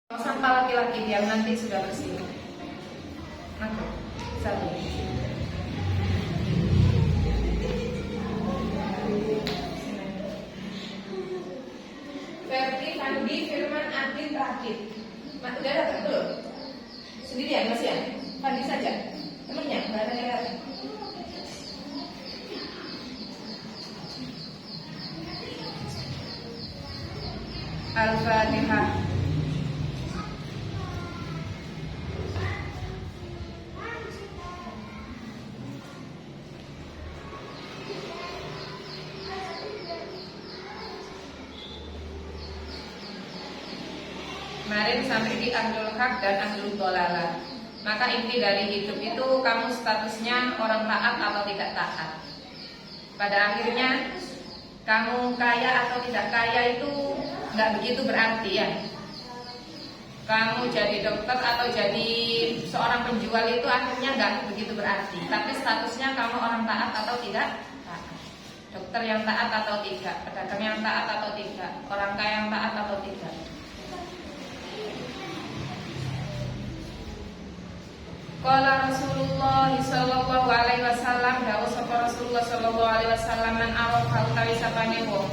Sampah laki-laki yang nanti sudah bersih. Maka satu. Ferdi, Fandi, Firman, Adin, Rakit. Udah datang belum? Sendirian masih ya? Fandi saja. Temennya nggak ada yang datang. Al-Fatihah. Kemarin sampai di Ahlul Haq dan Ahlul Dhalalah. Maka inti dari hidup itu kamu statusnya orang taat atau tidak taat. Pada akhirnya kamu kaya atau tidak kaya itu nggak begitu berarti ya. Kamu jadi dokter atau jadi seorang penjual itu akhirnya nggak begitu berarti. Tapi statusnya kamu orang taat atau tidak taat. Dokter yang taat atau tidak, pedagang yang taat atau tidak, orang kaya yang taat atau tidak. Qala Rasulullah sallallahu alaihi wasallam, dawuh sapa Rasulullah sallallahu alaihi wasallam, man arafa utawi sapane wong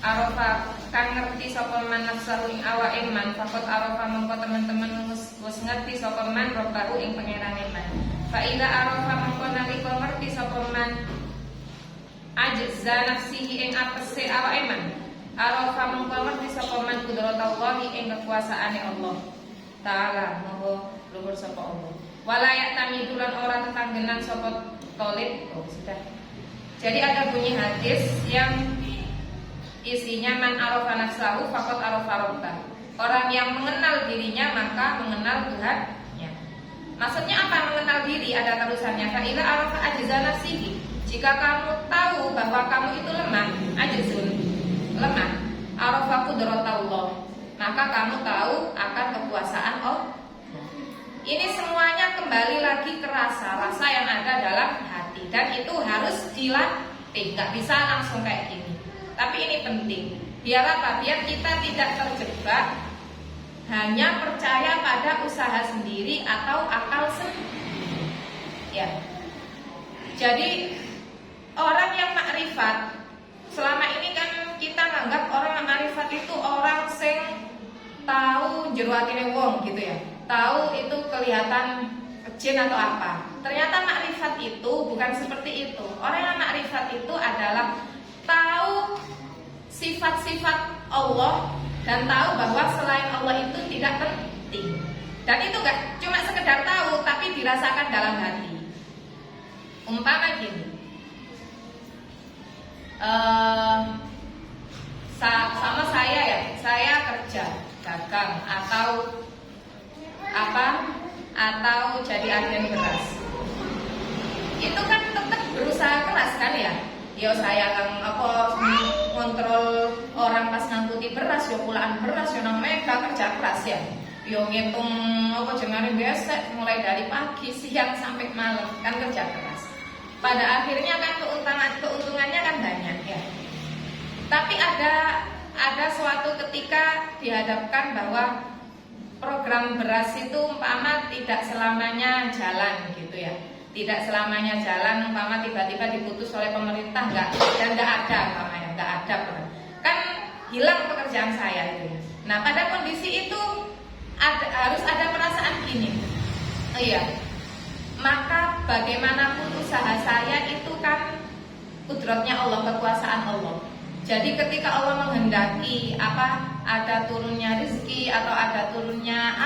arafa kang ngerti sapa man nafsahu ing awake man, faqat arafa mongko teman-teman wis ngerti sapa man robbahu ing pangerane man. Fa ida arafa mongko nalika ngerti sapa man ajza nafsihi ing apese awake man, arafa mongko ngerti sapa man qudratallahi ing kekuasaane Allah taala, moho luhur sapa Allah. Walayak tamidulan orang tetanggenan sopot tolib. Oh sudah. Jadi ada bunyi hadis yang isinya man arafa nafsahu faqad arafa rabbah. Orang yang mengenal dirinya maka mengenal Tuhannya. Maksudnya apa mengenal diri? Ada tulisannya fa ila arafa ajza nafsihi. Jika kamu tahu bahwa kamu itu lemah, ajzun, lemah, arafa qudratallah, maka kamu tahu akan kekuasaan Allah. Ini semuanya kembali lagi ke rasa yang ada dalam hati. Dan itu harus dilatih, gak bisa langsung kayak gini. Tapi ini penting. Biar apa? Biar kita tidak terjebak hanya percaya pada usaha sendiri atau akal sendiri. Ya. Jadi orang yang makrifat, selama ini kan kita nganggap orang yang makrifat itu orang sing tahu jero atine wong gitu ya. Tahu itu kelihatan jin atau apa. Ternyata makrifat itu bukan seperti itu. Orang yang makrifat itu adalah tahu sifat-sifat Allah dan tahu bahwa selain Allah itu tidak penting. Dan itu gak cuma sekedar tahu, tapi dirasakan dalam hati. Umpama gini, sama saya ya, saya kerja, dagang atau jadi agen beras. Itu kan tetap berusaha keras kan ya. Yo saya kontrol orang pas ngangkuti beras, yo pulaan beras, yo nang mega kerja keras ya. Yo ngitung jengare biasa mulai dari pagi, siang sampai malam kan kerja keras. Pada akhirnya kan keuntungannya kan banyak ya. Tapi ada suatu ketika dihadapkan bahwa program beras itu umpama tidak selamanya jalan gitu ya. Tidak selamanya jalan, umpama tiba-tiba diputus oleh pemerintah nggak ada kan hilang pekerjaan saya itu ya. Nah pada kondisi itu harus ada perasaan gini. Iya. Maka bagaimanapun usaha saya itu kan kudratnya Allah, kekuasaan Allah. Jadi ketika Allah menghendaki ada turunnya rezeki atau ada turunnya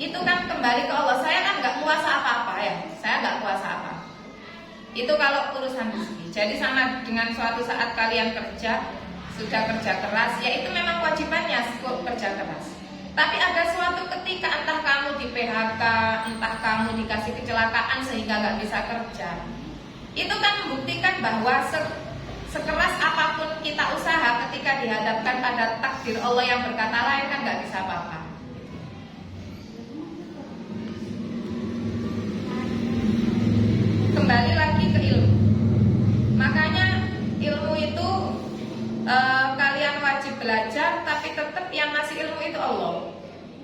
itu kan kembali ke Allah. Saya kan nggak kuasa apa-apa ya. Saya nggak kuasa apa. Itu kalau urusan rezeki. Jadi sama dengan suatu saat kalian sudah kerja keras, ya itu memang kewajibannya kerja keras. Tapi ada suatu ketika entah kamu di PHK, entah kamu dikasih kecelakaan sehingga nggak bisa kerja. Itu kan membuktikan bahwa sekeras apapun kita usaha, ketika dihadapkan pada takdir Allah yang berkata lain kan nggak bisa apa-apa. Kembali lagi ke ilmu. Makanya ilmu itu kalian wajib belajar, tapi tetap yang ngasih ilmu itu Allah.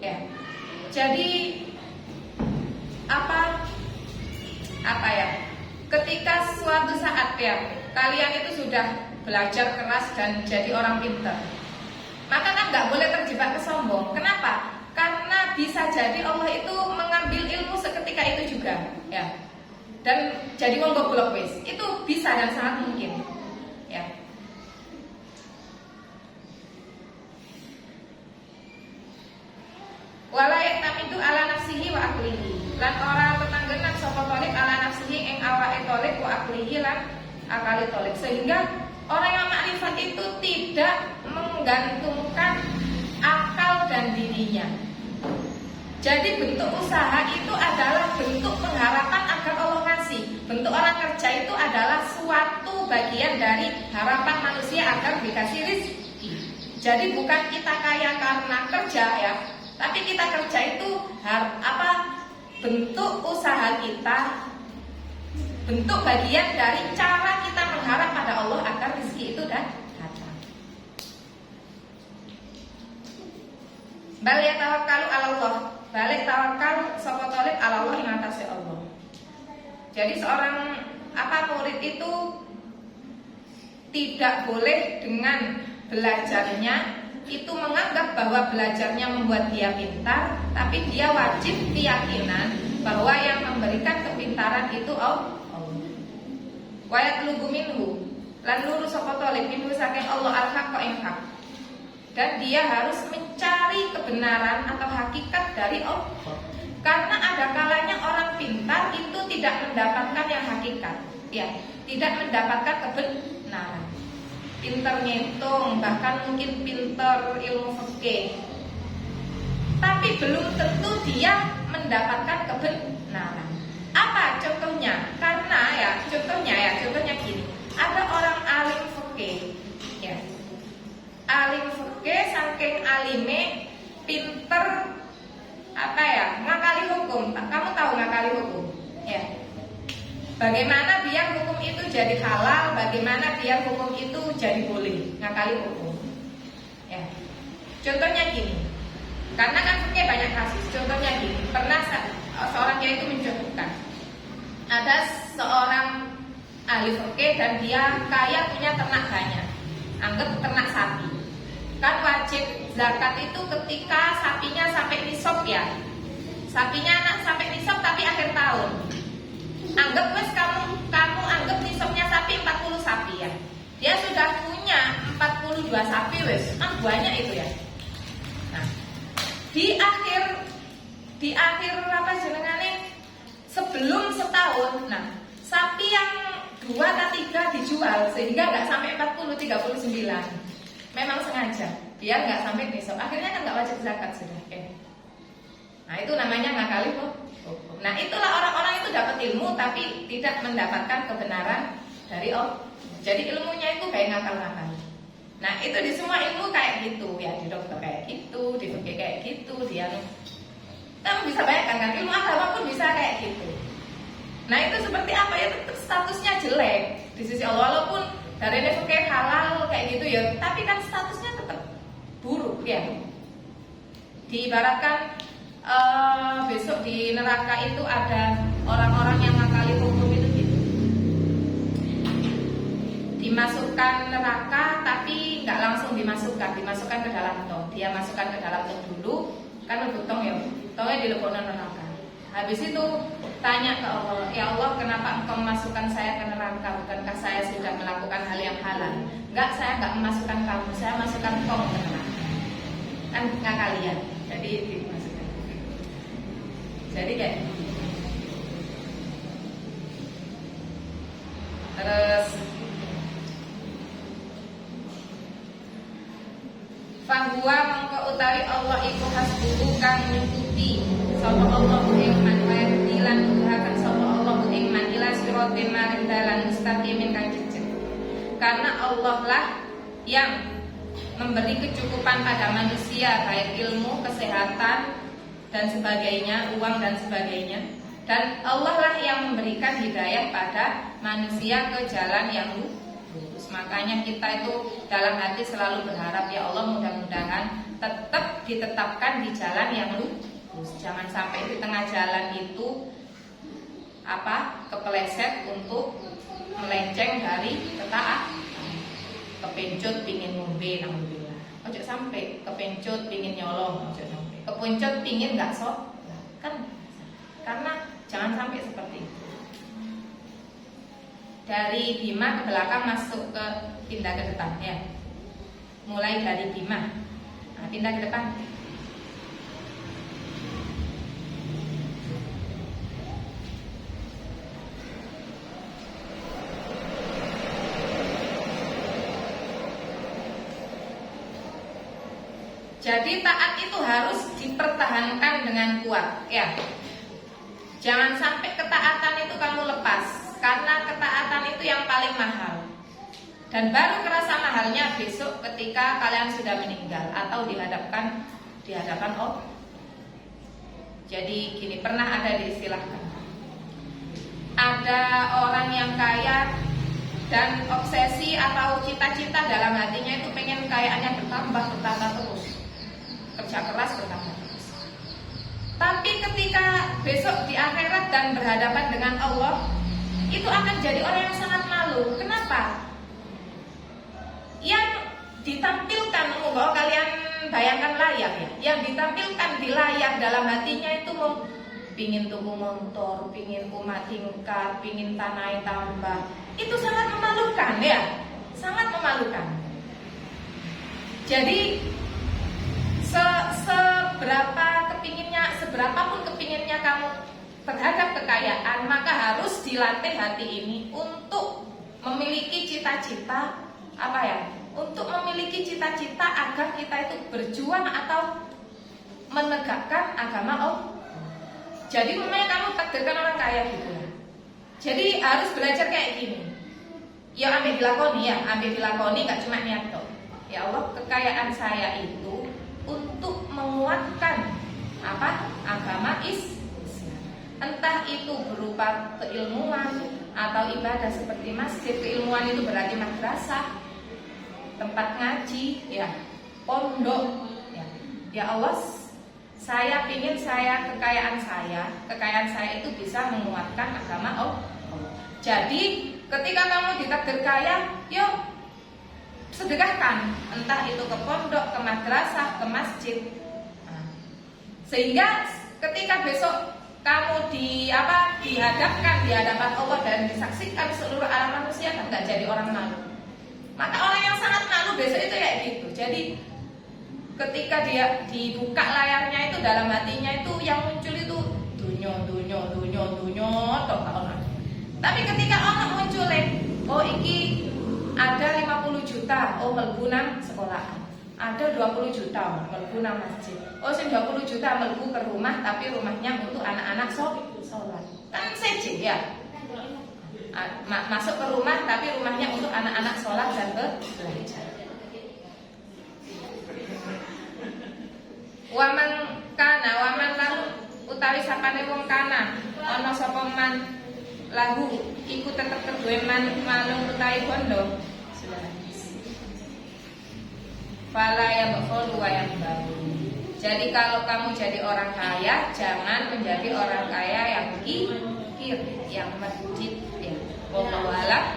Ya. Jadi apa ya? Ketika suatu saat ya kalian itu sudah belajar keras dan jadi orang pintar, maka kan nggak boleh terjebak kesombong. Kenapa? Karena bisa jadi Allah itu mengambil ilmu seketika itu juga, ya. Dan jadi wong goblok wis. Itu bisa dan sangat mungkin, ya. Wala yaktamidu ala nafsihi wa aqlihi. Lan ora tetanggenan sapa tolib ala nafsihi ing awake tolib wa aqlihi lan akali tolib. Sehingga orang yang makrifat itu tidak menggantungkan akal dan dirinya. Jadi bentuk usaha itu adalah bentuk pengharapan agar Allah ngasih. Bentuk orang kerja itu adalah suatu bagian dari harapan manusia agar dikasih rezeki. Jadi bukan kita kaya karena kerja ya, tapi kita kerja itu bentuk usaha kita, bentuk bagian dari cara kita mengharap pada Allah agar rezeki itu datang. Bal yatawakkalu 'ala Allah. Balik tawakal sapa talib 'ala Allah ing atase Allah. Jadi seorang murid itu tidak boleh dengan belajarnya itu menganggap bahwa belajarnya membuat dia pintar, tapi dia wajib keyakinan bahwa yang memberikan kepintaran itu Allah. Wa yatlubu minhu lan lurus sapa talib minhu saking Allah al-haqqa ing haq. Dan dia harus mencari kebenaran atau hakikat dari Allah. Karena ada kalanya orang pintar itu tidak mendapatkan yang hakikat, ya, tidak mendapatkan kebenaran. Pintar ngitung, bahkan mungkin pintar ilmu fikih, tapi belum tentu dia mendapatkan kebenaran. Apa contohnya? Karena contohnya gini. Ada orang alim fikih, ya. Alim fikih saking alime pinter ngakali hukum. Kamu tahu ngakali hukum? Ya. Bagaimana biar hukum itu jadi halal, bagaimana biar hukum itu jadi boleh, ngakali hukum. Ya. Contohnya gini. Karena kan fikih banyak kasus. Contohnya gini, pernah seorang kiai itu mencontohkan. Ada seorang ahli fikih dan dia kaya punya ternak banyak. Anggap ternak sapi. Kan wajib zakat itu ketika sapinya sampai nisab ya. Sapinya sampai nisab tapi akhir tahun. Anggap wes kamu anggap nisabnya sapi 40 sapi ya. Dia sudah punya 42 sapi wes. Kan banyak itu ya. Nah, di akhir sebelum setahun. Nah, sapi yang 2 atau 3 dijual sehingga nggak sampai 40, 39. Memang sengaja biar nggak sampai nisab. Akhirnya kan nggak wajib zakat sudah. Nah itu namanya ngakali hukum. Nah itulah orang-orang itu dapat ilmu tapi tidak mendapatkan kebenaran dari Allah. Jadi ilmunya itu kayak ngakal-ngakal. Nah itu di semua ilmu kayak gitu ya, di dokter kayak gitu, di fikih kayak gitu, kamu bisa bayangkan kan ilmu agama pun bisa kayak gitu. Nah itu seperti apa ya, tetap statusnya jelek di sisi Allah, walaupun dari fikih halal kayak gitu ya, tapi kan statusnya tetap buruk ya. Diibaratkan besok di neraka itu ada orang-orang yang ngakali hukum itu gitu. Dimasukkan neraka tapi nggak langsung dimasukkan ke dalam tong. Dia masukkan ke dalam tong dulu, kan lebih tong ya, tongnya dilebokkan neraka. Habis itu tanya ke Allah, ya Allah kenapa engkau memasukkan saya ke neraka? Bukankah saya sudah melakukan hal yang halal? Enggak, saya enggak memasukkan kamu, saya masukkan engkau ke neraka. Kan nggak kalian, jadi dimasukkan. Jadi kayak terus fahuwa mengko utawi Allah iku hasbuhu kang nyukupi sapa Allah ing man wa dilan uhakan sapa Allah ing man ila siratin maring dalan mustaqimin kang jejeg. Karena Allah lah yang memberi kecukupan pada manusia baik ilmu, kesehatan dan sebagainya, uang dan sebagainya. Dan Allah lah yang memberikan hidayah pada manusia ke jalan yang lurus. Makanya kita itu dalam hati selalu berharap, ya Allah mudah-mudahan tetap ditetapkan di jalan yang lurus. Jangan sampai di tengah jalan itu kepeleset untuk melenceng dari ketaatan. Kepencut pingin ngombe alhamdulillah. Ojo sampai kepencut pingin nyolong, ojo sampai. Kepencut pingin nggak sholat. Kan karena jangan sampai seperti itu. Dari Bima ke belakang masuk ke pindah ke depan ya. Mulai dari Bima. Nah, pindah ke depan. Jadi taat itu harus dipertahankan dengan kuat ya. Jangan sampai ketaatan itu kamu lepas, karena ketaatan itu yang paling mahal. Dan baru kerasa mahalnya besok ketika kalian sudah meninggal atau di hadapan Allah. Jadi gini, pernah ada diistilahkan, ada orang yang kaya dan obsesi atau cita-cita dalam hatinya itu pengen kekayaannya bertambah terus. Kerja keras bertambah terus. Tapi ketika besok di akhirat dan berhadapan dengan Allah, itu akan jadi orang yang sangat malu. Kenapa? Yang ditampilkan, bahwa kalian bayangkan layar ya, yang ditampilkan di layar dalam hatinya itu mau pingin tuku motor, pingin rumah tingkat, pingin tanah tambah. Itu sangat memalukan ya, sangat memalukan. Jadi seberapapun kepinginnya kamu terhadap kekayaan, maka harus dilatih hati ini untuk memiliki cita-cita untuk memiliki cita-cita agar kita itu berjuang atau menegakkan agama Allah. Jadi memangnya kamu takdirkan orang kaya gitu. Jadi harus belajar kayak gini. Ya ambil dilakoni, gak cuma niat toh. Ya Allah, kekayaan saya itu untuk menguatkan agama Islam. Entah itu berupa keilmuan atau ibadah seperti masjid. Keilmuan itu berarti madrasah, tempat ngaji, ya, pondok. Ya Allah, saya ingin kekayaan saya itu bisa menguatkan agama Allah. Jadi ketika kamu ditakdir kaya, yuk sedekahkan, entah itu ke pondok, ke madrasah, ke masjid. Sehingga ketika besok kamu dihadapkan di hadapan Allah dan disaksikan seluruh alam manusia, kan nggak jadi orang malu. Maka orang yang sangat malu besok itu kayak gitu. Jadi ketika dia dibuka layarnya itu, dalam hatinya itu yang muncul itu dunyo toh orang. Tapi ketika orang muncul, oh iki ada 50 juta, oh melbu nang sekolahan. Ada 20 juta melbu nang masjid. Oh sing 20 juta melbu ke rumah, tapi rumahnya untuk anak-anak sholat. Kan seje ya. Masuk ke rumah tapi rumahnya untuk anak-anak sholat dan belajar. Waman lahu utawi sapane wong kana ana sapa man lahu iku tetep keduwe manung utawi bondo. Fala ya bakhulu wa yang baru. Jadi kalau kamu jadi orang kaya, jangan menjadi orang kaya yang kikir, yang masjid ya. Wallahu a'lam.